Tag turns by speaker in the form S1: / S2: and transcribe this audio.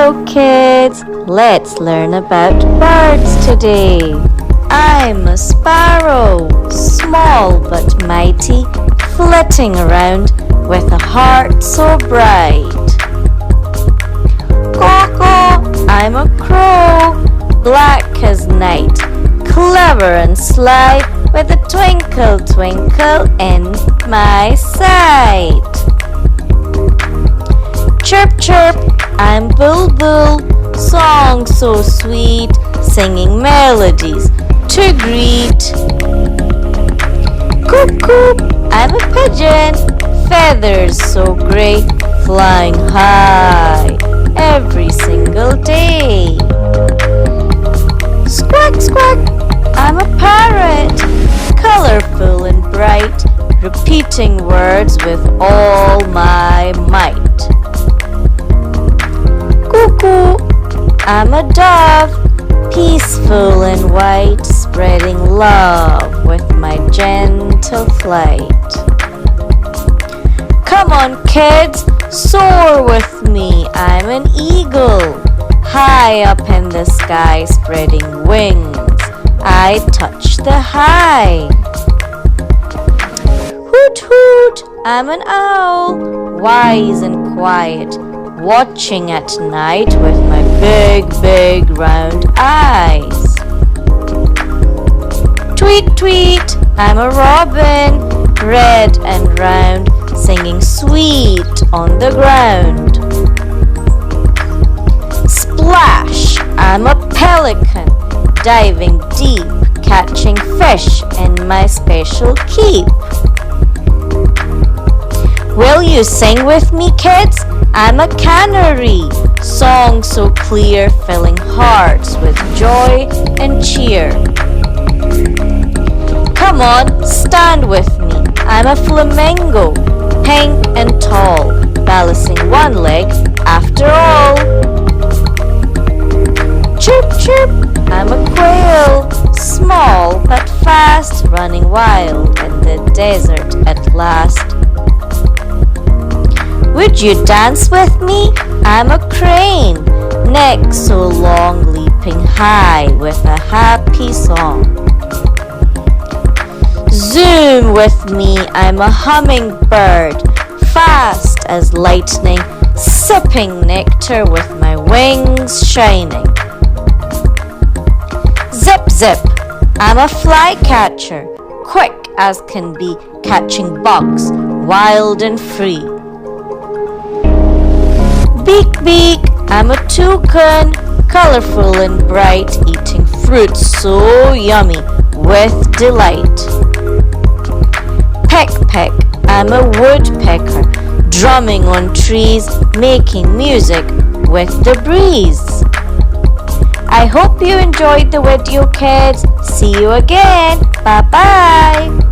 S1: Hello kids, let's learn about birds today. I'm a sparrow, small but mighty, flitting around with a heart so bright. Coco, I'm a crow, black as night, clever and sly, with a twinkle twinkle in my sight. Chirp chirp, I'm bulbul, song so sweet, singing melodies to greet. Coop coop, I'm a pigeon, feathers so grey, flying high every single day. Squawk squawk, I'm a parrot, colourful and bright, repeating words with all my might. Cuckoo, I'm a dove, peaceful and white, spreading love with my gentle flight. Come on kids, soar with me, I'm an eagle, high up in the sky, spreading wings, I touch the high. Hoot hoot, I'm an owl, wise and quiet, watching at night with my big round eyes. Tweet tweet, I'm a robin, red and round, singing sweet on the ground. Splash, I'm a pelican, diving deep, catching fish in my special keep. Will you sing with me kids? I'm a canary, song so clear, filling hearts with joy and cheer. Come on, stand with me, I'm a flamingo, pink and tall, balancing one leg after all. Chirp chirp, I'm a quail, small but fast, running wild in the desert at last. Would you dance with me? I'm a crane, neck so long, leaping high with a happy song. Zoom with me, I'm a hummingbird, fast as lightning, sipping nectar with my wings shining. Zip zip, I'm a flycatcher, quick as can be, catching bugs, wild and free. Beak beak, I'm a toucan, colourful and bright, eating fruit so yummy with delight. Peck peck, I'm a woodpecker, drumming on trees, making music with the breeze. I hope you enjoyed the video kids. See you again. Bye bye.